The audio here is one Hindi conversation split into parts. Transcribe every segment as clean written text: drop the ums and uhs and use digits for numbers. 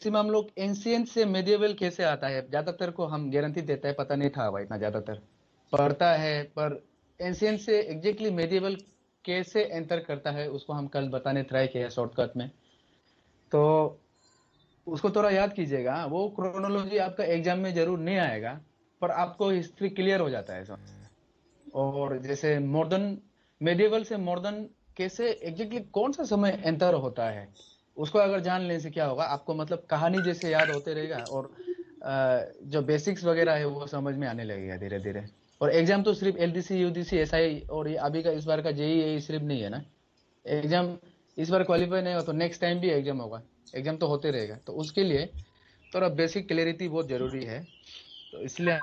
हम लोग एंशियंट से मेडिएवल कैसे आता है, ज्यादातर को हम गारंटी देते हैं पता नहीं था भाई, इतना ज्यादातर पढ़ता है, पर एंशियंट से एग्जैक्टली मेडिएवल कैसे एंटर करता है उसको हम कल बताने ट्राई किया शॉर्टकट में। तो उसको थोड़ा याद कीजिएगा, वो क्रोनोलॉजी आपका एग्जाम में जरूर नहीं आएगा, पर आपको हिस्ट्री क्लियर हो जाता है सब। और जैसे मॉडर्न, मेडिएवल से मॉडर्न कैसे एग्जैक्टली कौन सा समय एंटर होता है, उसको अगर जान लेने से क्या होगा आपको, मतलब कहानी जैसे याद होते रहेगा, और जो बेसिक्स वगैरह है वो समझ में आने लगेगा धीरे धीरे। और एग्जाम तो सिर्फ एलडीसी यूडीसी एसआई और ये अभी का इस बार का जेई सिर्फ नहीं है ना। एग्जाम इस बार क्वालिफाई नहीं हो तो नेक्स्ट टाइम भी एग्जाम होगा, एग्जाम तो होते रहेगा, तो उसके लिए थोड़ा बेसिक क्लियरिटी बहुत जरूरी है। तो इसलिए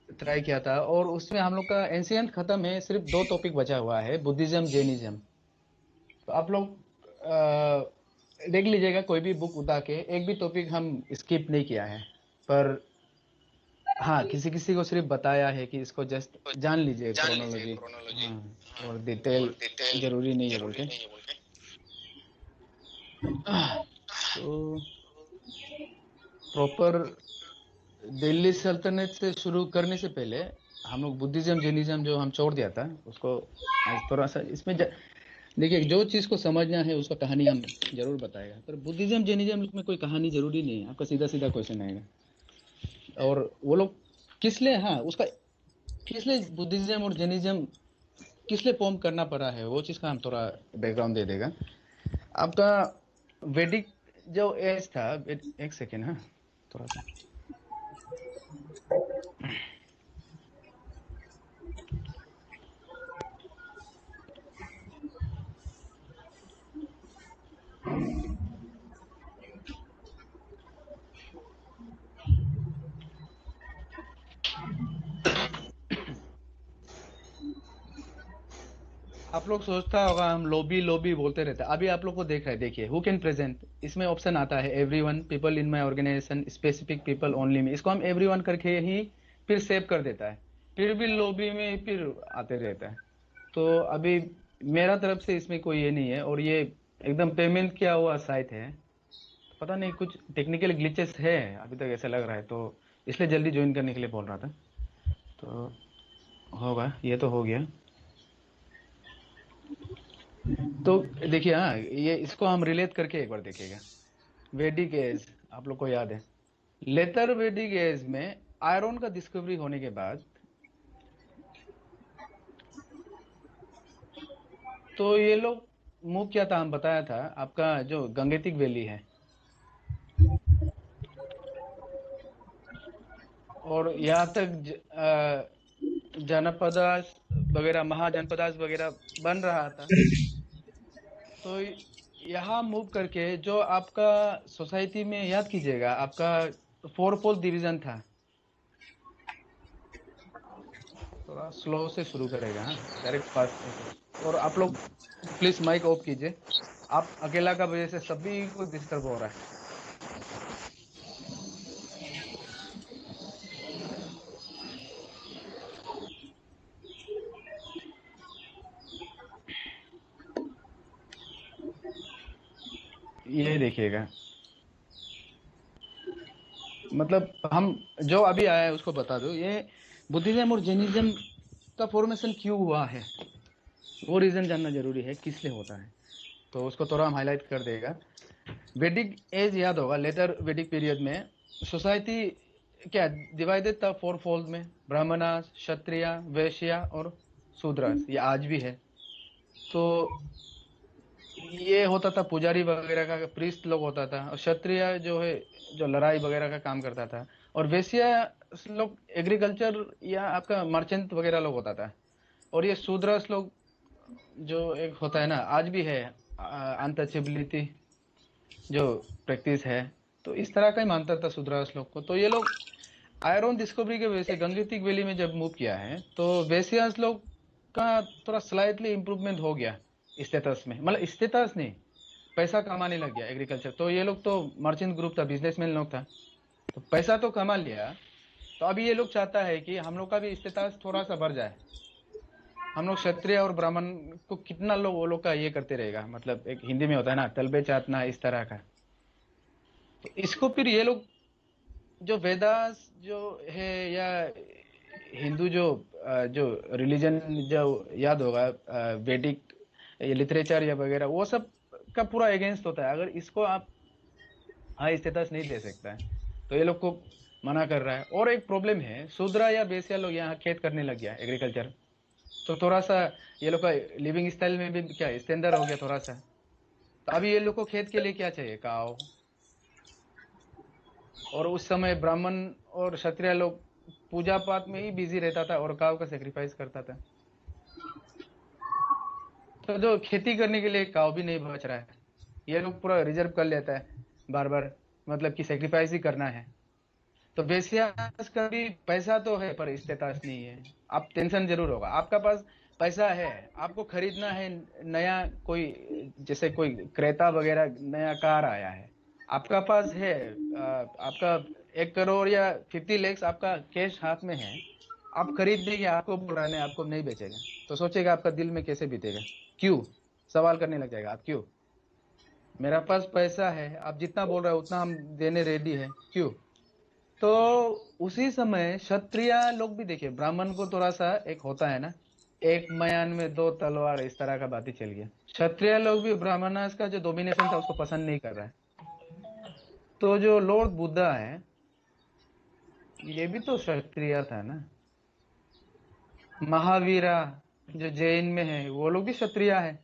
ट्राई किया था, और उसमें हम लोग का एंशियंट खत्म है, सिर्फ दो टॉपिक बचा हुआ है, बुद्धिज्म जैनिज्म। तो आप लोग देख लीजिएगा कोई भी बुक उठा के, एक भी टॉपिक हम स्किप नहीं किया है। पर हाँ, किसी किसी को सिर्फ बताया है कि इसको जस्ट जान लीजिए क्रोनोलॉजी। हाँ, और डिटेल जरूरी नहीं है बोल के। तो प्रॉपर दिल्ली सल्तनत से शुरू करने से पहले हम लोग बुद्धिज्म जैनिज्म जो हम छोड़ दिया था उसको आज थोड़ा सा इसमें देखिए, जो चीज को समझना है उसका कहानी हम जरूर बताएगा, पर बुद्धिज्म जैनिज्म में कोई कहानी जरूरी नहीं है, आपका सीधा सीधा क्वेश्चन आएगा। और वो लोग किस लिए, हाँ उसका किस लिए बुद्धिज्म और जैनिज्म किस लिए फॉर्म करना पड़ा है, वो चीज का हम थोड़ा बैकग्राउंड दे देगा आपका। वैदिक जो एज था, एक सेकेंड, हाँ थोड़ा सा। आप लोग सोचता होगा हम लोबी लोबी बोलते रहते हैं, अभी आप लोग को देख रहे हैं, देखिए हु कैन प्रेजेंट, इसमें ऑप्शन आता है everyone, people in my organization, specific people only में, इसको हम एवरीवन करके ही फिर सेव कर देता है, फिर भी लोबी में फिर आते रहता है। तो अभी मेरा तरफ से इसमें कोई ये नहीं है, और ये एकदम पेमेंट किया हुआ साइट है, पता नहीं कुछ टेक्निकल ग्लिचेस है अभी तक ऐसा लग रहा है, तो इसलिए जल्दी ज्वाइन करने के लिए बोल रहा था। तो होगा, ये तो हो गया। तो देखिए, हाँ ये इसको हम रिलेट करके एक बार देखिएगा। वैदिक एज आप लोग को याद है, लेटर वैदिक एज में आयरन का डिस्कवरी होने के बाद, तो ये लोग मूव किया था, हम बताया था आपका जो गंगेटिक वैली है, और यहाँ तक जनपदास वगैरह, महाजनपदास वगैरह बन रहा था। तो यहाँ मूव करके जो आपका सोसाइटी में, याद कीजिएगा आपका फोर फोल्ड डिवीजन था। थोड़ा स्लो से शुरू करेगा, हाँ डायरेक्ट फास्ट नहीं करेगा। और आप लोग प्लीज माइक ऑफ कीजिए, आप अकेला का वजह से सभी को डिस्टर्ब हो रहा है। ये देखिएगा, मतलब हम जो अभी आया है उसको बता दो, ये बुद्धिज्म और जैनिज्म का फॉर्मेशन क्यों हुआ है, वो रीजन जानना जरूरी है, किस लिए होता है, तो उसको थोड़ा हम हाईलाइट कर देगा। वैदिक एज याद होगा, लेटर वैदिक पीरियड में सोसाइटी क्या डिवाइडेड था फोर फोल्ड में, ब्राह्मणास, क्षत्रिय, वैश्य और शूद्रास, ये आज भी है। तो ये होता था पुजारी वगैरह का, प्रीस्ट लोग होता था, और क्षत्रिय जो है जो लड़ाई वगैरह का काम करता था, और वैश्य लोग एग्रीकल्चर या आपका मर्चेंट वगैरह लोग होता था, और ये शूद्रस लोग जो एक होता है ना, आज भी है अनटचेबिलिटी जो प्रैक्टिस है, तो इस तरह का ही मानता था शूद्रस लोग को। तो ये लोग आयरन डिस्कवरी के वजह से गंगेटिक वैली में जब मूव किया है, तो वैश्यास लोग का थोड़ा स्लाइटली इम्प्रूवमेंट हो गया स्टेटस में, मतलब स्टेटस नहीं, पैसा कमाने लग गया एग्रीकल्चर, तो ये लोग तो मर्चेंट ग्रुप था, बिजनेसमैन लोग था, तो पैसा तो कमा लिया। तो अभी ये लोग चाहता है कि हम लोग का भी स्टेटस थोड़ा सा बढ़ जाए, हम लोग क्षत्रिय और ब्राह्मण को कितना लोग वो लोग का ये करते रहेगा, मतलब एक हिंदी में होता है ना तलबे चाटना, इस तरह का। तो इसको फिर ये लोग जो वेदास जो है या हिंदू जो रिलीजन जो याद होगा, वैदिक लिटरेचर या वगैरह, वो सब का पूरा अगेंस्ट होता है। अगर इसको आप हाई स्टेटस नहीं दे सकता है तो ये लोग को मना कर रहा है। और एक प्रॉब्लम है, शूद्रा या बेसिया लोग यहाँ खेत करने लग गया, एग्रीकल्चर, तो थोड़ा सा ये लोग का लिविंग स्टाइल में भी क्या स्टैंडर्ड हो गया थोड़ा सा। तो अभी ये लोग को खेत के लिए क्या चाहिए, काव। और उस समय ब्राह्मण और क्षत्रिय लोग पूजा पाठ में ही बिजी रहता था और काव का सेक्रीफाइस करता था। तो जो खेती करने के लिए काव भी नहीं बच रहा है, ये लोग पूरा रिजर्व कर लेता है बार बार, मतलब कि सेक्रीफाइस ही करना है। तो बेसियास का भी पैसा तो है पर स्टेटस नहीं है। आप टेंशन जरूर होगा, आपका पास पैसा है, आपको खरीदना है नया कोई, जैसे कोई क्रेता वगैरह नया कार आया है, आपका पास है, आपका 1 करोड़ या 50 lakhs आपका कैश हाथ में है, आप खरीद देंगे, आपको बोल रहा है नहीं, आपको नहीं बेचेगा, तो सोचेगा आपका दिल में कैसे बीतेगा, क्यों सवाल करने लग जाएगा आप, क्यों, मेरा पास पैसा है, आप जितना बोल रहे हो उतना हम देने रेडी है, क्यों। तो उसी समय क्षत्रिय लोग भी देखिए, ब्राह्मण को थोड़ा सा एक होता है ना, एक मयान में दो तलवार, इस तरह का बात ही चल गया। क्षत्रिय लोग भी ब्राह्मणास का जो डोमिनेशन था उसको पसंद नहीं कर रहा है। तो जो लॉर्ड बुद्धा है, ये भी तो क्षत्रिय था ना। महावीरा जो जैन में है, वो लोग भी क्षत्रिय है।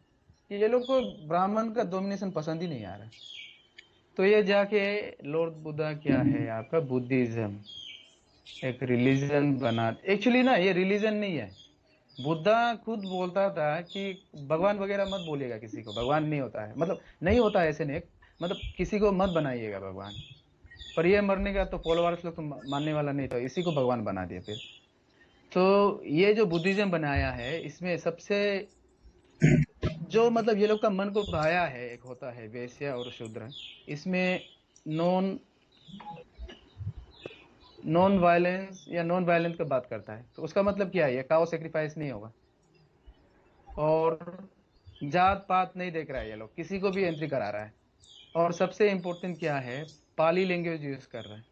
ये लोग को ब्राह्मण का डोमिनेशन पसंद ही नहीं आ रहा। तो ये जाके लॉर्ड बुद्धा क्या है, आपका बुद्धिज्म एक रिलीजन बना। एक्चुअली ना ये रिलीजन नहीं है। बुद्धा खुद बोलता था कि भगवान वगैरह मत बोलिएगा किसी को, भगवान नहीं होता है, मतलब नहीं होता है ऐसे नहीं, मतलब किसी को मत बनाइएगा भगवान। पर ये मरने का तो फॉलोअर्स लोग तो मानने वाला नहीं था, इसी को भगवान बना दिया फिर। तो ये जो बुद्धिज्म बनाया है, इसमें सबसे जो मतलब ये लोग का मन को भाया है, एक होता है वैश्य और शूद्र। इसमें नॉन नॉन वायलेंस या नॉन वायलेंस का बात करता है, तो उसका मतलब क्या है, ये काउ सेक्रीफाइस नहीं होगा। और जात पात नहीं देख रहा है, ये लोग किसी को भी एंट्री करा रहा है। और सबसे इंपॉर्टेंट क्या है, पाली लैंग्वेज यूज कर रहा है,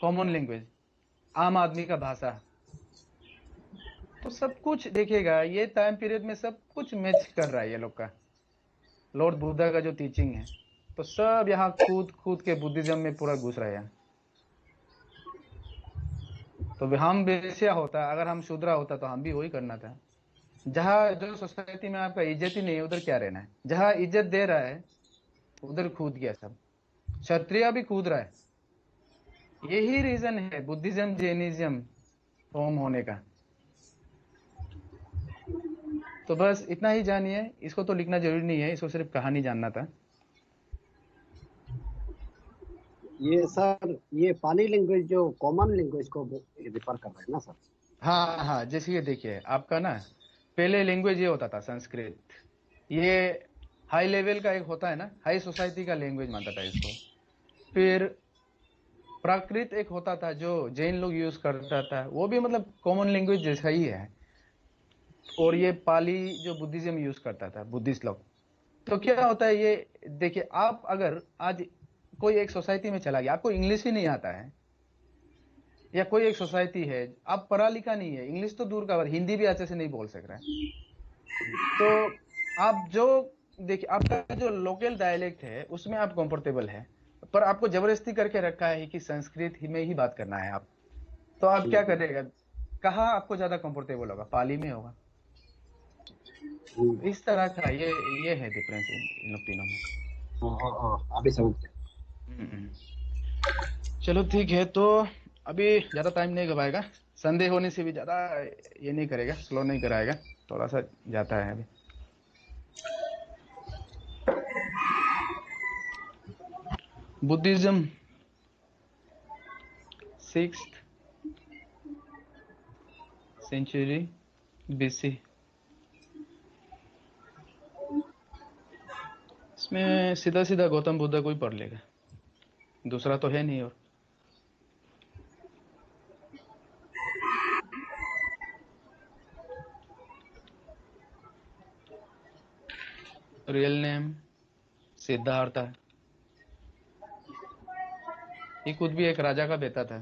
कॉमन लैंग्वेज, आम आदमी का भाषा। तो सब कुछ देखिएगा, ये टाइम पीरियड में सब कुछ मैच कर रहा है ये लोग का, लॉर्ड बुद्धा का जो टीचिंग है। तो सब यहाँ कूद कूद के बुद्धिज्म में पूरा घुस रहे हैं। तो हम बेसिया होता, अगर हम शूद्रा होता तो हम भी वही करना था। जहाँ जो सोसाइटी में आपका इज्जत ही नहीं है उधर क्या रहना है, जहाँ इज्जत दे रहा है उधर कूद गया सब। क्षत्रिय भी कूद रहा है। यही रीजन है बुद्धिज्म जैनिज्म फॉर्म होने का। तो बस इतना ही जानिए, इसको तो लिखना जरूरी नहीं है, इसको सिर्फ कहानी जानना था। ये सर, ये पाली लैंग्वेज जो कॉमन लैंग्वेज को रिफर कर रहे हैं ना सर? हाँ हाँ, जैसे ये देखिए आपका ना, पहले लैंग्वेज ये होता था संस्कृत। ये हाई लेवल का एक होता है ना, हाई सोसाइटी का लैंग्वेज मानता था इसको। फिर प्राकृत एक होता था जो जैन लोग यूज करता था, वो भी मतलब कॉमन लैंग्वेज जैसा ही है। और ये पाली जो बुद्धिज्म यूज करता था, बुद्धिस्ट लोग। तो क्या होता है ये, देखिए आप अगर आज कोई एक सोसाइटी में चला गया, आपको इंग्लिश ही नहीं आता है, या कोई एक सोसाइटी है, आप पढ़ा लिखा नहीं है, इंग्लिश तो दूर का बात, हिंदी भी अच्छे से नहीं बोल सक रहा है, तो आप जो देखिए आपका जो लोकल डायलेक्ट है उसमें आप कंफर्टेबल है, पर आपको जबरदस्ती करके रखा है कि संस्कृत ही में ही बात करना है आप, तो आप क्या करेगा, कहाँ आपको ज्यादा कंफर्टेबल होगा, पाली में होगा। हम्म, इस तरह का ये है डिफरेंस इन लोग तीनों में। हाँ हाँ हाँ, अभी समझ गया। हम्म। चलो ठीक है, तो अभी ज्यादा टाइम नहीं गवाएगा, संदेह होने से भी ज्यादा ये नहीं करेगा, स्लो नहीं कराएगा, थोड़ा सा जाता है अभी। Buddhism 6th century BC। इसमें सीधा सीधा गौतम बुद्ध को ही पढ़ लेगा, दूसरा तो है नहीं। और रियल नेम सिद्धार्थ। ये खुद भी एक राजा का बेटा था।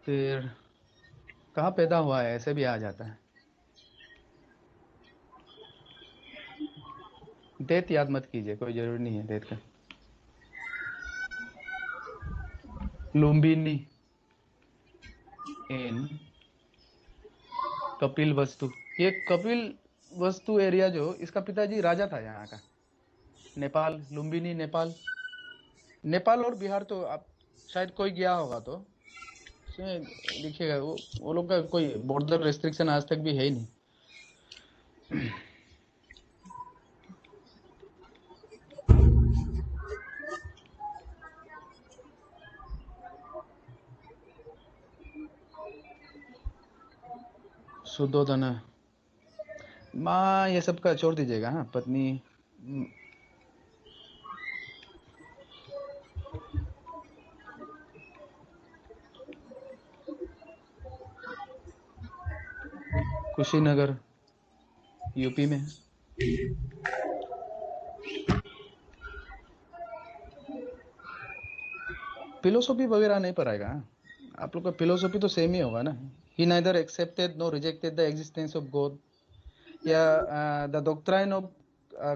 फिर कहाँ पैदा हुआ है ऐसे भी आ जाता है। डेट याद मत कीजिए, कोई जरूरी नहीं है डेट का। लुम्बिनी इन कपिल वस्तु। ये कपिल वस्तु एरिया जो, इसका पिताजी राजा था यहाँ का। नेपाल, लुम्बिनी नेपाल। नेपाल और बिहार तो आप शायद कोई गया होगा तो उसमें लिखिएगा, वो लोग का कोई बॉर्डर रेस्ट्रिक्शन आज तक भी है ही नहीं। शुद्धोधन माँ, ये सब का छोड़ दीजिएगा। हाँ, पत्नी कुशीनगर यूपी में। फिलोसॉफी वगैरह नहीं पढ़ाएगा। आप लोग का फिलोसॉफी तो सेम ही होगा ना। He neither accepted nor rejected the existence of God, या द डॉक्ट्राइन ऑफ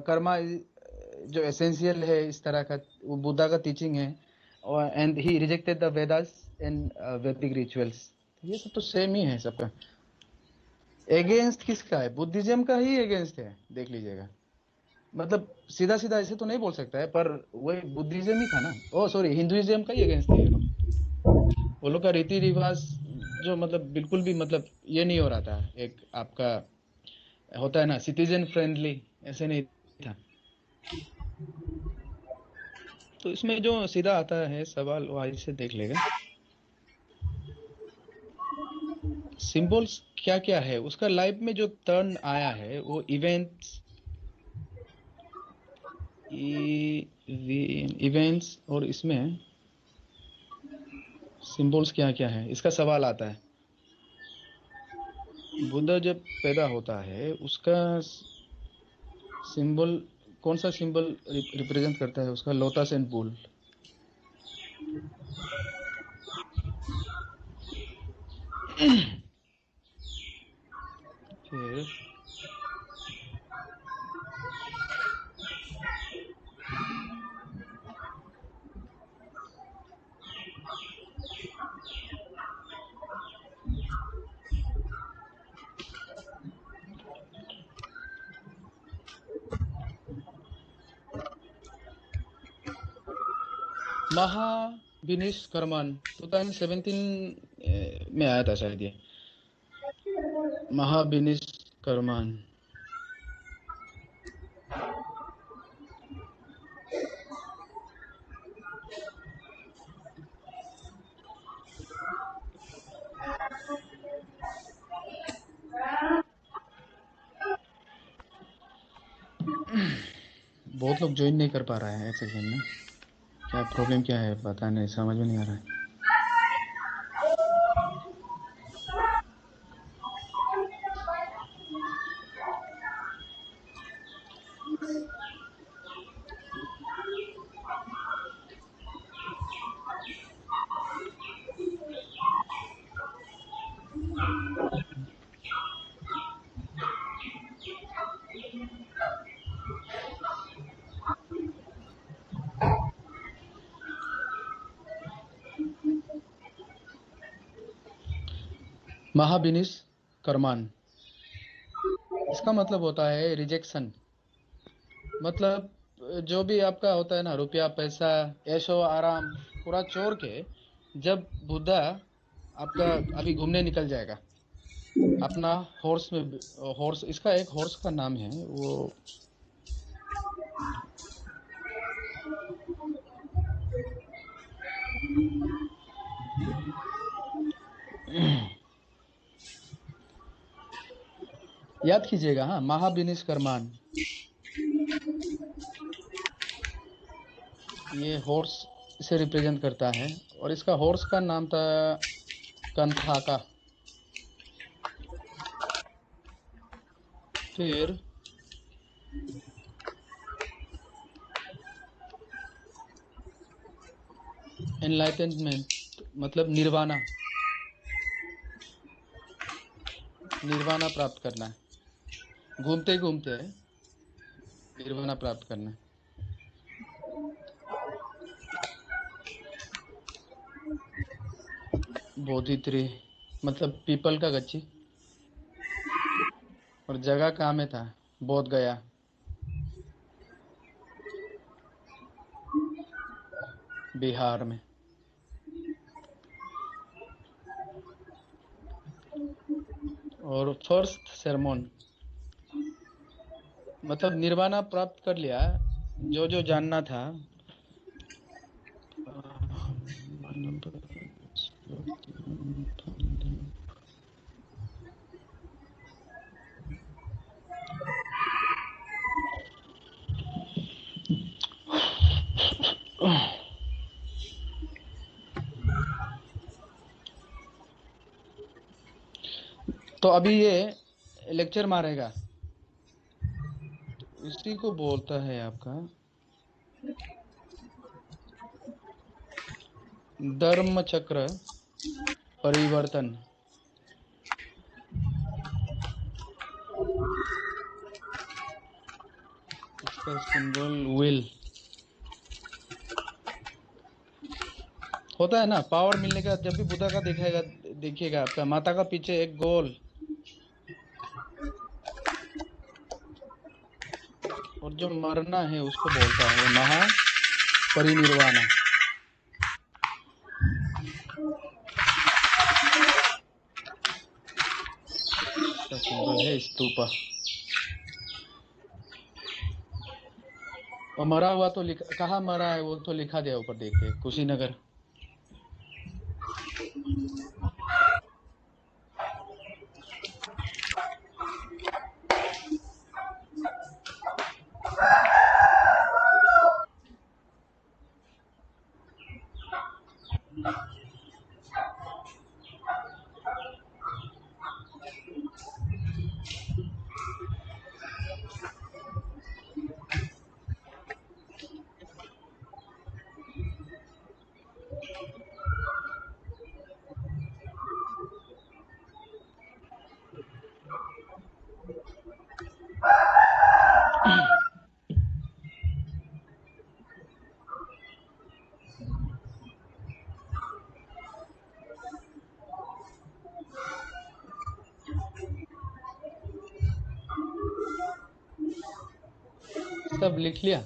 कर्मा जो एसेंशियल है इस तरह का, वो बुद्धा का टीचिंग है। और and he rejected the Vedas and वैदिक रिचुअल्स। ये सब तो सेम ही है सबका। एगेंस्ट किसका है? बुद्धिज्म का ही एगेंस्ट है, देख लीजिएगा। मतलब सीधा सीधा ऐसे तो नहीं बोल सकता है, पर वही बुद्धिज्म ही था ना। ओ सॉरी, हिंदुइज्म का ही अगेंस्ट थे ये लोग। वो लोग का रीति रिवाज जो मतलब बिल्कुल भी मतलब ये नहीं हो रहा था, एक आपका होता है ना सिटीजन फ्रेंडली, ऐसे नहीं था। तो इसमें जो सीधा आता है सवाल, वो आज से देख लेगा। सिंबल्स क्या क्या है उसका लाइफ में जो टर्न आया है, वो इवेंट्स, इवेंट्स, और इसमें सिंबल्स क्या क्या है इसका सवाल आता है। बुद्ध जब पैदा होता है उसका सिंबल कौन सा सिंबल रिप्रेजेंट करता है? उसका लोटस एंड बुल। फिर महाविनिष्कर्मन 2017 में आया था शायद ये महाविनिष्कर्मन। बहुत लोग ज्वाइन नहीं कर पा रहे हैं। एक सेकंड में, क्या प्रॉब्लम क्या है पता नहीं, समझ में नहीं आ रहा है। महाविनिष्कर्मन, इसका मतलब होता है रिजेक्शन। मतलब जो भी आपका होता है ना, रुपया पैसा ऐशो आराम पूरा छोड़ के जब बुद्धा आपका अभी घूमने निकल जाएगा अपना हॉर्स में, हॉर्स, इसका एक हॉर्स का नाम है वो, याद कीजिएगा। हाँ, महाविनिष्कर्मन, ये हॉर्स इसे रिप्रेजेंट करता है। और इसका हॉर्स का नाम था कंथाका। फिर एनलाइटनमेंट मतलब निर्वाणा, निर्वाणा प्राप्त करना है, घूमते घूमते निर्वाणा प्राप्त करना है। बोधित्री मतलब पीपल का गच्छी, और जगह कहाँ में था, बोध गया। बिहार में। और फर्स्ट सरमोन मतलब निर्वाणा प्राप्त कर लिया, जो जो जानना था। तो अभी ये लेक्चर मारेगा, इसी को बोलता है आपका धर्म चक्र परिवर्तन। इसका सिंबल विल होता है ना। पावर मिलने का जब भी बुद्धा का दिखाएगा, देखिएगा आपका माता का पीछे एक गोल, और जो मरना है उसको बोलता है महापरिनिर्वाण। इसका सिंबल है स्तूपा। और मरा हुआ तो कहाँ मरा है वो तो लिखा दिया ऊपर, देखिए कुशीनगर। सब लिख लिया।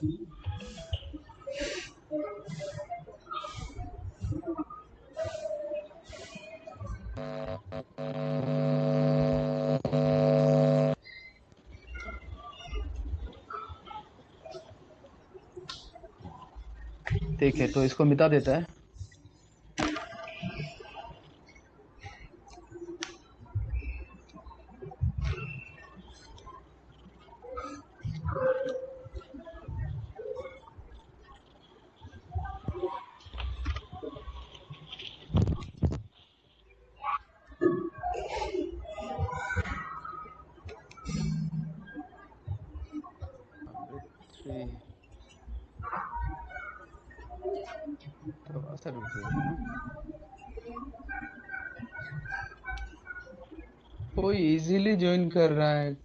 ठीक है, तो इसको मिटा देता है। अमृत थोड़ा सा रुकिएगा। कोई इजीली ज्वाइन कर रहा है,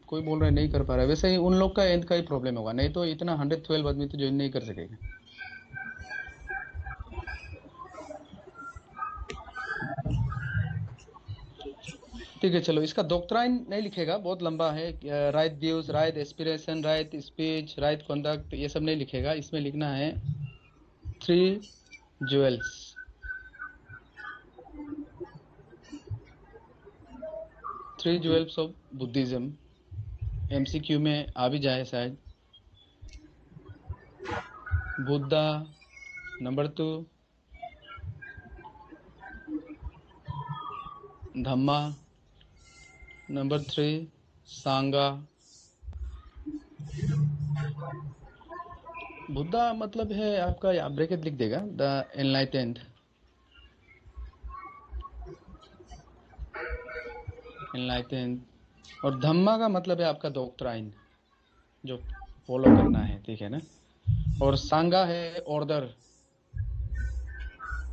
कोई बोल रहा है नहीं कर पा रहा है। वैसे ही उन लोग का एंड का ही प्रॉब्लम होगा, नहीं तो इतना 112 आदमी तो ज्वाइन नहीं कर सकेगा। ठीक है, चलो इसका डॉक्ट्राइन नहीं लिखेगा, बहुत लंबा है। Right views, right aspiration, right speech, right conduct, ये सब नहीं लिखेगा। इसमें लिखना है 3 jewels. 3 jewels of Buddhism. MCQ में आ भी जाए शायद। बुद्धा नंबर 2, धम्मा नंबर 3, सांगा। बुद्धा मतलब है आपका, या ब्रैकेट लिख देगा, द एनलाइटेंड। एनलाइटेंड और धम्मा का मतलब है आपका डॉक्ट्राइन, जो फॉलो करना है, ठीक है ना। और सांगा है ऑर्डर,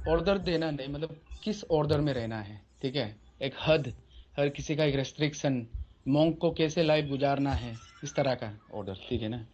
ऑर्डर देना नहीं, मतलब किस ऑर्डर में रहना है, ठीक है। एक हद, हर किसी का एक रेस्ट्रिक्शन, मॉन्क को कैसे लाइफ गुजारना है, इस तरह का ऑर्डर, ठीक है ना।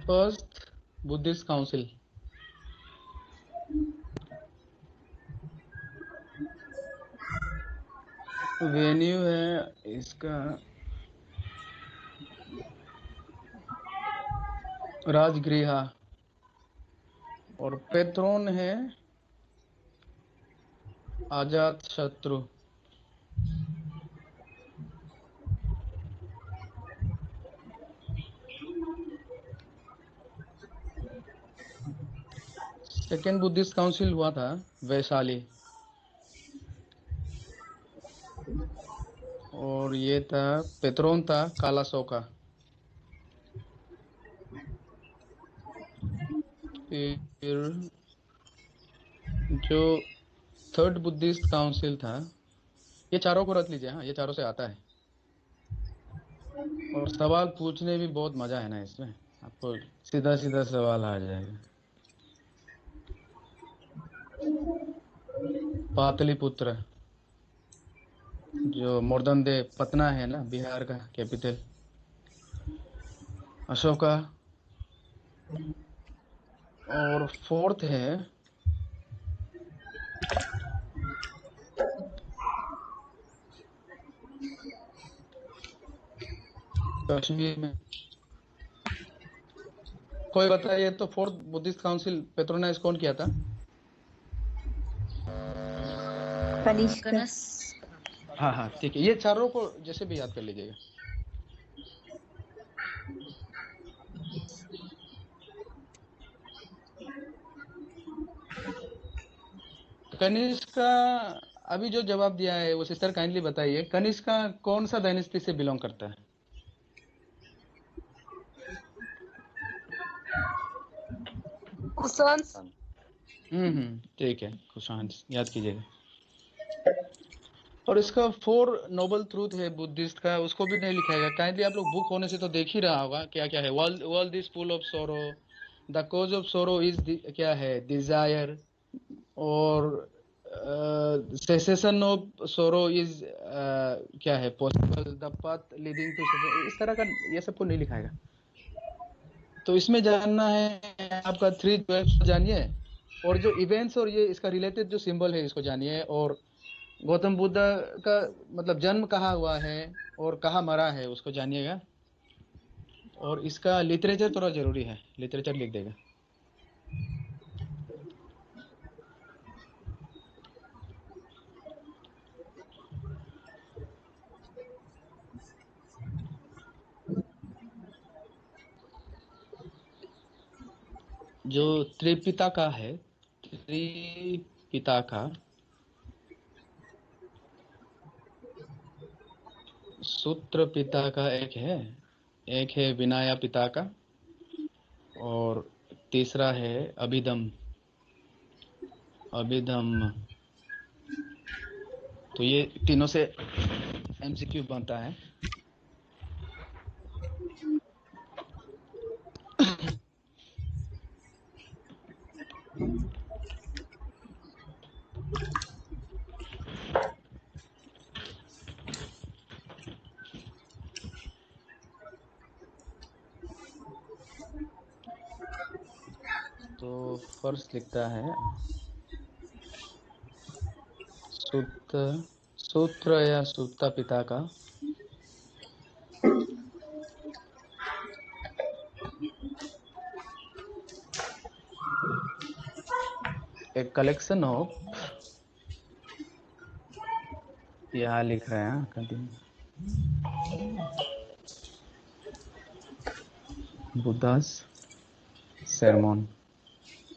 फर्स्ट बुद्धिस्ट काउंसिल, वेन्यू है इसका राजगृह, और पेट्रोन है अजात शत्रु। सेकेंड बुद्धिस्ट काउंसिल हुआ था वैशाली, और ये था पेट्रोन था कालासोका। फिर जो थर्ड बुद्धिस्ट काउंसिल था, ये चारों को रख लीजिए, हाँ ये चारों से आता है। और सवाल पूछने भी बहुत मजा है ना इसमें, आपको सीधा सीधा सवाल आ जाएगा। पाटलिपुत्र, जो मोर्दन दे पटना है ना, बिहार का कैपिटल। अशोका। और फोर्थ है कश्मीर में। कोई बताइए तो, फोर्थ बुद्धिस्ट काउंसिल पेट्रोनाइज कौन किया था? कनिष्क। हाँ हाँ ठीक है, ये चारों को जैसे भी याद कर लीजिएगा। कनिष्क का अभी जो जवाब दिया है वो सिस्टर काइंडली बताइए, कनिष्क का कौन सा डायनेस्टी से बिलोंग करता है? कुशाण। ठीक है, कुशाण याद कीजिएगा। और इसका फोर नोबल ट्रूथ है बुद्धिस्ट का, उसको भी नहीं लिखाएगा। काइंडली आप लोग बुक होने से तो देख ही रहा होगा क्या क्या है। World world is full of सोरो, द कॉज ऑफ सोरो इज क्या है, डिजायर। और सेसेशन ऑफ सोरो इज क्या है, possible, the path leading to, इस तरह का ये सबको नहीं लिखाएगा। तो इसमें जानना है आपका 312 जानिए, और जो इवेंट्स और ये इसका रिलेटेड जो सिंबल है इसको जानिए, और गौतम बुद्ध का मतलब जन्म कहाँ हुआ है और कहाँ मरा है उसको जानिएगा। और इसका लिटरेचर थोड़ा जरूरी है, लिटरेचर लिख देगा। जो त्रिपिता का है, त्रिपिता का सूत्र पिता का एक है विनाया पिता का, और तीसरा है अभिधम, अभिधम। तो ये तीनों से एमसीक्यू बनता है। तो फर्स्ट लिखता है सूत्र सूत्र या सूता पिता का एक कलेक्शन ऑफ, यहाँ लिख रहे हैं कंटिन्यू, बुद्धास sermon,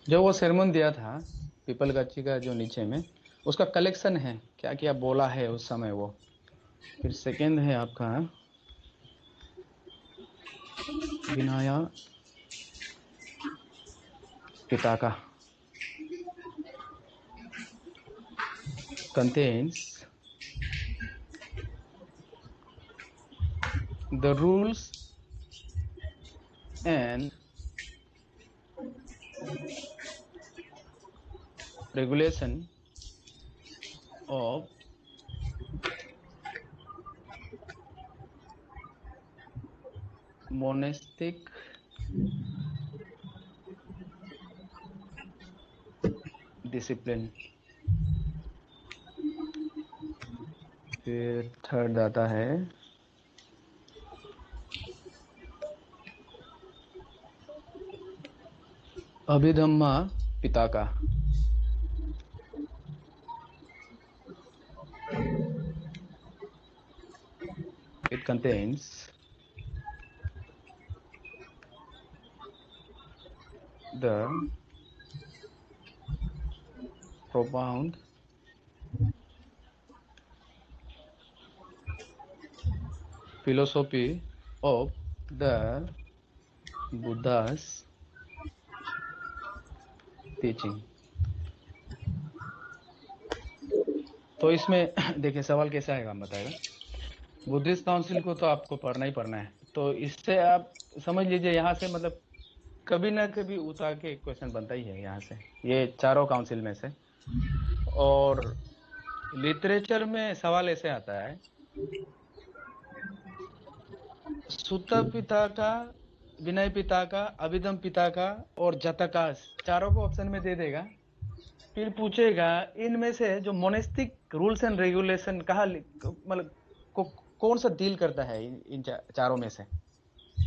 जो वो sermon दिया था पीपल गच्ची का जो नीचे में, उसका कलेक्शन है, क्या क्या बोला है उस समय वो। फिर सेकेंड है आपका विनया पिता का, contains the rules and regulation of monastic discipline। फिर थर्ड आता है अभिधम्मा पिता का, it contains the profound philosophy of the Buddha's teaching। तो इसमें देखिए सवाल कैसा आएगा हम बताएगा। बुद्धिस्ट काउंसिल को तो आपको पढ़ना ही पढ़ना है, तो इससे आप समझ लीजिए यहाँ से मतलब कभी ना कभी उतार के क्वेश्चन बनता ही है यहाँ से, ये चारों काउंसिल में से। और लिटरेचर में सवाल ऐसे आता है, सुत्ता पिता का, विनय पिता का, अभिधम पिता का और जतकास, चारों को ऑप्शन में दे देगा। फिर पूछेगा इनमें से जो मोनेस्टिक रूल्स एंड रेगुलेशन कहाँ मतलब कौन सा डील करता है इन चारों में से,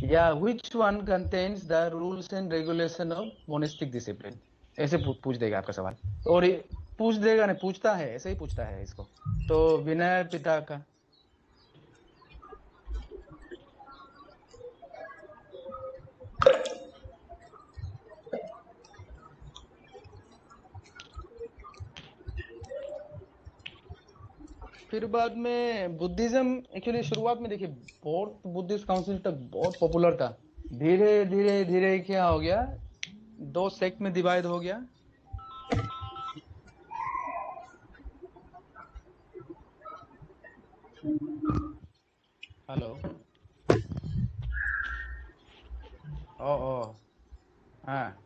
या which one contains the rules and regulation of monastic discipline, ऐसे पूछ देगा आपका सवाल। और ये पूछ देगा नहीं, पूछता है, ऐसे ही पूछता है इसको। तो विनय पिता का, फिर बाद में बुद्धिज्म, एक्चुअली शुरुआत में देखिए बहुत बुद्धिस्ट काउंसिल तक बहुत पॉपुलर था, धीरे धीरे धीरे क्या हो गया, दो सेक्ट में डिवाइड हो गया। हेलो, ओ ओ हाँ,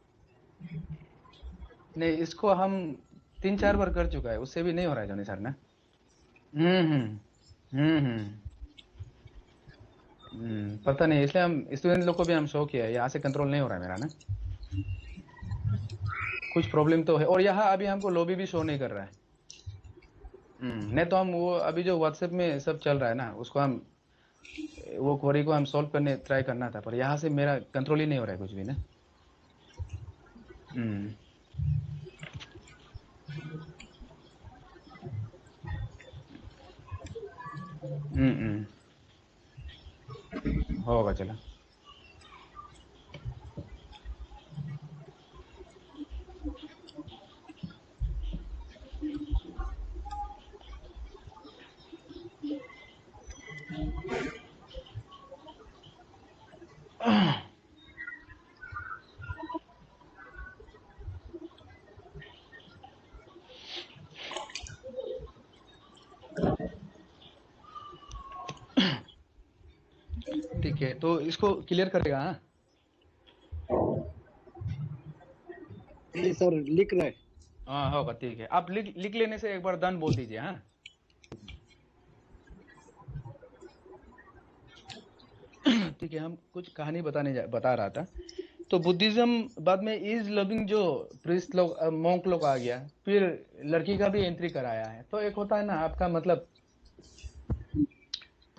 नहीं इसको हम 3-4 बार कर चुका है, उससे भी नहीं हो रहा है जॉनी सर ना। हम्म हम्म हम्म पता नहीं, इसलिए हम स्टूडेंट लोग को भी हम शो किया है, यहाँ से कंट्रोल नहीं हो रहा है मेरा ना, कुछ प्रॉब्लम तो है। और यहाँ अभी हमको लॉबी भी शो नहीं कर रहा है। नहीं तो हम वो अभी जो व्हाट्सएप में सब चल रहा है ना, उसको हम वो क्वेरी को हम सॉल्व करने ट्राई करना था, पर यहाँ से मेरा कंट्रोल ही नहीं हो रहा है कुछ भी ना। हम्म होगा चलो। ठीक है, तो इसको क्लियर करेगा। हाँ ये सर लिख रहे। हाँ होगा, ठीक है। आप लिख लेने से एक बार डन बोल दीजिए। हाँ ठीक है। हम कुछ कहानी बता रहा था। तो बुद्धिज्म बाद में इज लविंग जो प्रीस्ट लोग मॉन्क लोग आ गया, फिर लड़की का भी एंट्री कराया है। तो एक होता है ना आपका मतलब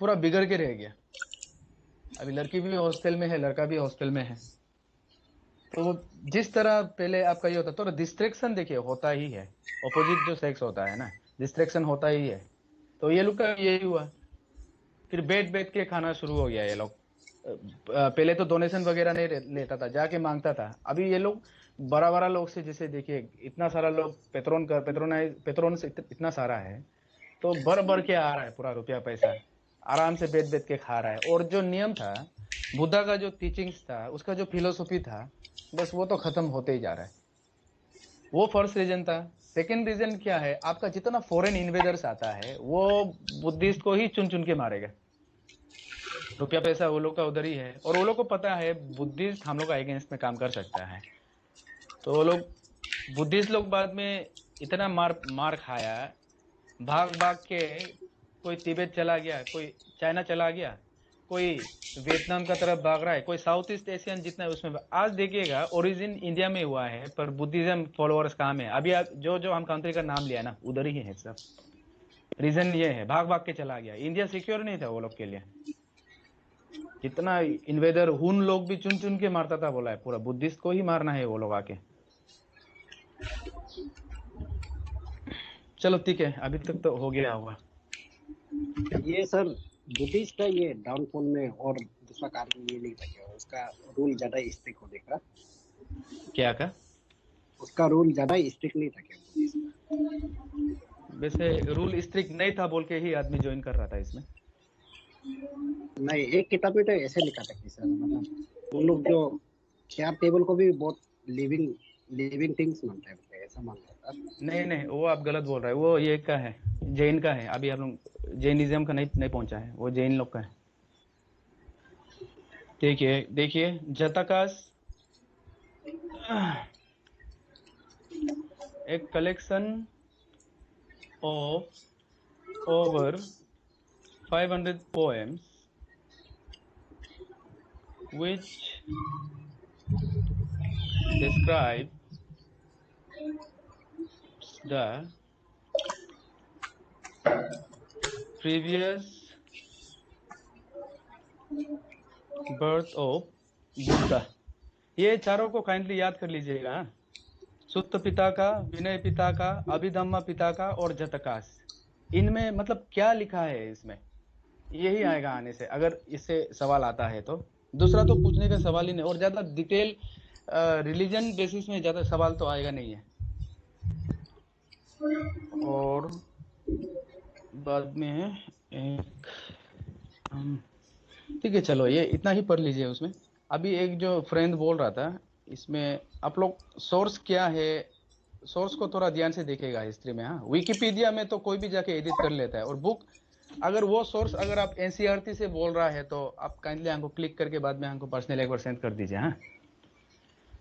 पूरा बिगड़ के रह गया। अभी लड़की भी हॉस्टल में है, लड़का भी हॉस्टल में है। तो जिस तरह पहले आपका ये होता तो डिस्ट्रैक्शन देखिए होता ही है। ऑपोजिट जो सेक्स होता है ना, डिस्ट्रैक्शन होता ही है। तो ये लोग का यही हुआ। फिर बैठ बैठ के खाना शुरू हो गया ये लोग। पहले तो डोनेशन वगैरह नहीं लेता था, जाके मांगता था। अभी ये लोग बड़ा बड़ा लोग से, जैसे देखिए इतना सारा लोग पेट्रोन से इतना सारा है, तो भर भर के आ रहा है पूरा रुपया पैसा, आराम से बैठ बैठ के खा रहा है। और जो नियम था, बुद्धा का जो टीचिंग्स था, उसका जो फिलोसफी था, बस वो तो खत्म होते ही जा रहा है। वो फर्स्ट रीजन था। सेकंड रीजन क्या है, आपका जितना फॉरेन इन्वेडर्स आता है वो बुद्धिस्ट को ही चुन चुन के मारेगा। रुपया पैसा वो लोग का उधर ही है, और वो लोग को पता है बुद्धिस्ट हम लोग का अगेंस्ट में काम कर सकता है। तो वो लोग बुद्धिस्ट लोग बाद में इतना मार मार खाया, भाग भाग के कोई तिब्बत चला गया, कोई चाइना चला गया, कोई वियतनाम का तरफ भाग रहा है, कोई साउथ ईस्ट एशियन जितना है उसमें। आज देखिएगा ओरिजिन इंडिया में हुआ है, पर बुद्धिज्म फॉलोअर्स कहाँ में। अभी आप जो हम कंट्री का नाम लिया ना, उधर ही है सब। रीजन ये है, भाग भाग के चला गया। इंडिया सिक्योर नहीं था वो लोग के लिए। कितना इन्वेदर हुन लोग भी चुन चुन के मारता था, बोला है पूरा बुद्धिस्ट को ही मारना है वो लोग आके। चलो ठीक है, अभी तक तो हो गया होगा। ये सर बुद्धिस्ट का ये डाउनफॉल में और दूसरा कारण ये नहीं था क्या उसका रूल ज्यादा स्ट्रिक्ट होने का। क्या का? उसका रूल ज्यादा स्ट्रिक्ट नहीं था क्या बुद्धिस्ट का। वैसे रूल स्ट्रिक्ट नहीं था बोल के ही आदमी ज्वाइन कर रहा था इसमें। नहीं, एक किताब में तो ऐसे लिखा था कि सर मतलब उन लोग जो चेयर टेबल को भी बहुत लिविंग लिविंग थिंग्स मानते हैं, ऐसा मान रहा था। नहीं नहीं, वो आप गलत बोल रहे हैं। वो ये का है, जैन का है। अभी आप लोग जैनिज्म का नहीं पहुंचा है, वो जैन लोग का है। देखिए देखिए, जताकास एक collection of over 500 poems which describe the previous birth of Buddha. ये चारों को काइंडली याद कर लीजिएगा। सुत्त पिता का, विनय पिता का, अभिधम्मा पिता का और जतकास। इनमें मतलब क्या लिखा है इसमें, यही आएगा आने से, अगर इससे सवाल आता है तो। दूसरा तो पूछने का सवाल ही नहीं, और ज्यादा डिटेल रिलीजन बेसिस में ज्यादा सवाल तो आएगा नहीं है। और बाद में एक ठीक है, चलो ये इतना ही पढ़ लीजिए उसमें। अभी एक जो फ्रेंड बोल रहा था, इसमें आप लोग सोर्स क्या है, सोर्स को थोड़ा ध्यान से देखेगा हिस्ट्री में। हाँ, विकिपीडिया में तो कोई भी जाके एडिट कर लेता है, और बुक अगर वो सोर्स अगर आप एनसीईआरटी से बोल रहा है तो आप काइंडली हमको क्लिक करके बाद में हमको पर्सनल एक बार सेंड कर दीजिए। हाँ,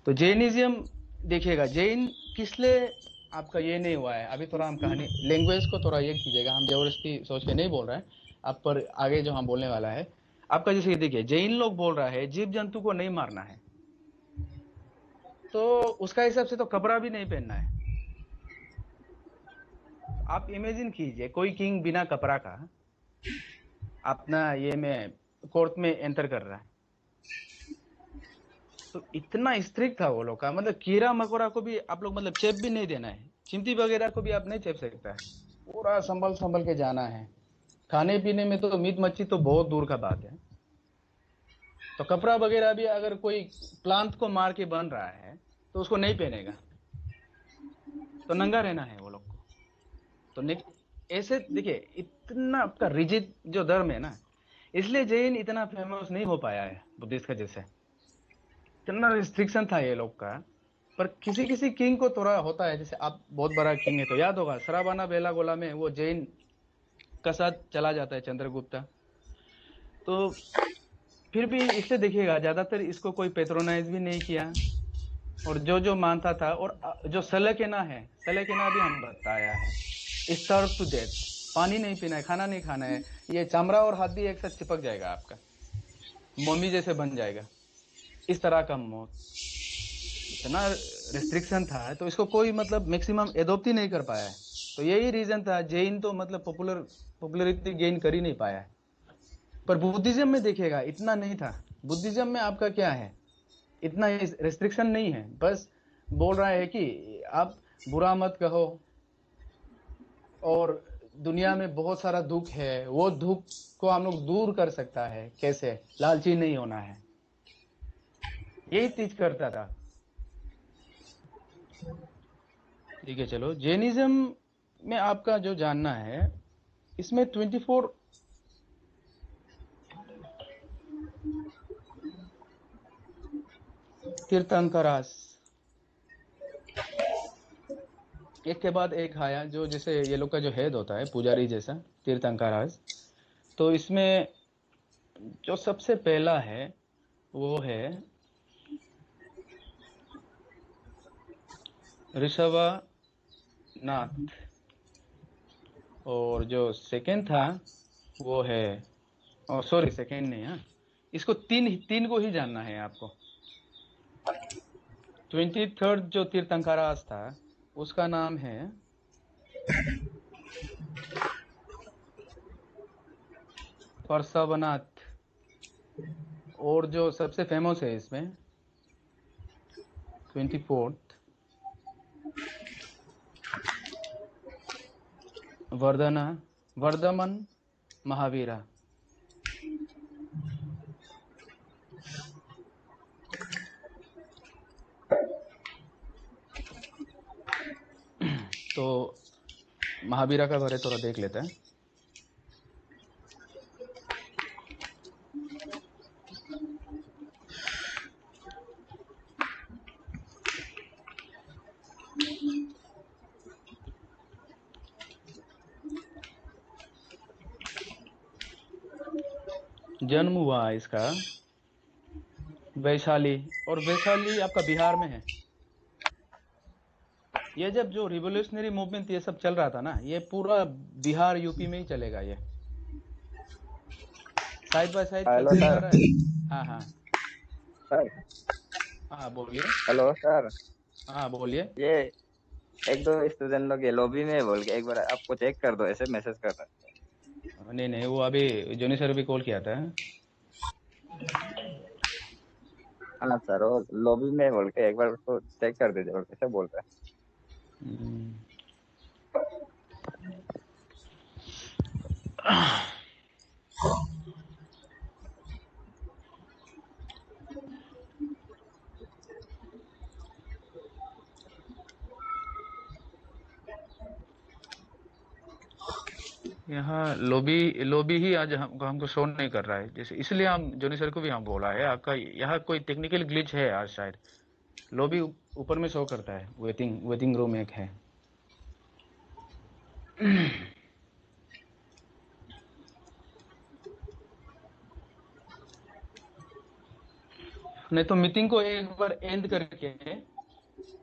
तो जैनिज्म देखिएगा, जैन किस लिए आपका ये नहीं हुआ है। अभी थोड़ा हम कहानी लैंग्वेज को थोड़ा ये कीजिएगा, हम जबरदस्ती सोच के नहीं बोल रहे हैं आप पर। आगे जो हम बोलने वाला है आपका, जैसे देखिए जैन लोग बोल रहा है जीव जंतु को नहीं मारना है, तो उसका हिसाब से तो कपड़ा भी नहीं पहनना है। आप इमेजिन कीजिए कोई किंग बिना कपड़ा का अपना ये में कोर्ट में एंटर कर रहा है, तो इतना स्ट्रिक्ट था वो लोग का। मतलब कीड़ा मकोड़ा को भी आप लोग मतलब चेप भी नहीं देना है, चिमटी वगैरह को भी आप नहीं चेप सकता है। पूरा संभल संभल के जाना है। खाने पीने में तो मीट मच्छी तो बहुत दूर का बात है। तो कपड़ा वगैरह भी अगर कोई प्लांट को मार के बन रहा है तो उसको नहीं पहनेगा, तो नंगा रहना है वो लोग को। तो ऐसे देखिए इतना आपका रिजिड जो धर्म है ना, इसलिए जैन इतना फेमस नहीं हो पाया है बुद्धिस्ट का जैसे। इतना रिस्ट्रिक्शन था ये लोग का। पर किसी किसी किंग को थोड़ा होता है, जैसे आप बहुत बड़ा किंग है तो याद होगा श्रावणा बेलागोला में वो जैन का साथ चला जाता है चंद्रगुप्ता। तो फिर भी इससे देखिएगा ज्यादातर इसको कोई पेट्रोनाइज भी नहीं किया, और जो मानता था, और जो सलेकेना है, सलेकेना भी हम बताया है, स्टार्व टू डेथ, पानी नहीं पीना है, खाना नहीं खाना है, ये चमड़ा और हड्डी एक साथ चिपक जाएगा, आपका मम्मी जैसे बन जाएगा, इस तरह का मौत। इतना रेस्ट्रिक्शन था, तो इसको कोई मतलब मैक्सिमम एडॉप्ट ही नहीं कर पाया है। तो यही रीजन था, जैन तो मतलब पॉपुलरिटी गेन कर ही नहीं पाया है। पर बुद्धिज्म में देखिएगा इतना नहीं था। बुद्धिज्म में आपका क्या है, इतना रेस्ट्रिक्शन नहीं है, बस बोल रहा है कि आप बुरा मत कहो, और दुनिया में बहुत सारा दुख है, वो दुख को हम लोग दूर कर सकता है कैसे, लालची नहीं होना है, यही चीज करता था। ठीक है, चलो जैनिज्म में आपका जो जानना है, इसमें 24 तीर्थंकरास, एक के बाद एक आया, जो जैसे ये लोग का जो हेड होता है पुजारी जैसा, तीर्थंकरास। तो इसमें जो सबसे पहला है वो है ऋषभनाथ, और जो सेकंड था वो है, और सॉरी सेकंड नहीं, हाँ, इसको तीन को ही जानना है आपको। 23rd जो तीर्थंकरास था उसका नाम है परशवनाथ, और जो सबसे फेमस है इसमें 24th वर्धमन महावीरा। तो महावीरा का बारे थोड़ा देख लेते हैं। जन्म हुआ इसका वैशाली, और वैशाली आपका बिहार में है। ये जब जो रिवोल्यूशनरी मूवमेंट ये सब चल रहा था ना, ये पूरा बिहार यूपी में ही चलेगा, ये साइड बाय साइड हेलो चलते जा सर। रहा है। हाँ हाँ सर हाँ, बोलिए। हेलो सर, हाँ बोलिए। ये एक दो स्टूडेंट लोग ये लॉबी में बोल के एक बार आपको चेक कर दो, ऐसे मैसेज कर रहा नहीं नहीं, वो अभी जोनी सर भी कॉल किया था। है। हाँ सर, वो लॉबी में बोल के एक बार उसको चेक कर दीजिए, और कैसे बोल रहा हम्म, यहाँ लॉबी लॉबी ही आज हमको शो नहीं कर रहा है, जैसे इसलिए हम जोनी सर को भी हम बोला है, आपका यहाँ कोई टेक्निकल ग्लिच है आज शायद। लॉबी ऊपर में शो करता है, वेटिंग रूम एक है। नहीं तो मीटिंग को एक बार एंड करके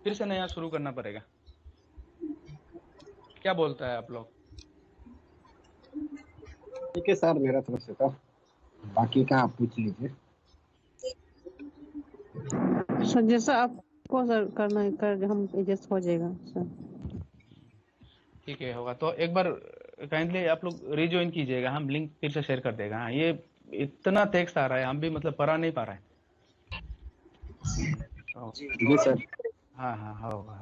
फिर से नया शुरू करना पड़ेगा। क्या बोलता है आप लोग? ठीक है सर, मेरा तरफ से तो बाकी का आप पूछ लीजिए। सर जैसा आपको सर करना है कर, हम एडजस्ट हो जाएगा सर। ठीक है, होगा तो एक बार काइंडली आप लोग रिज्वाइन कीजिएगा, हम लिंक फिर से शेयर कर देगा। हाँ, ये इतना टेक्स्ट आ रहा है, हम भी मतलब पढ़ा नहीं पा रहे हैं। तो जी सर। हाँ हाँ, होगा।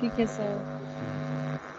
ठीक है सर।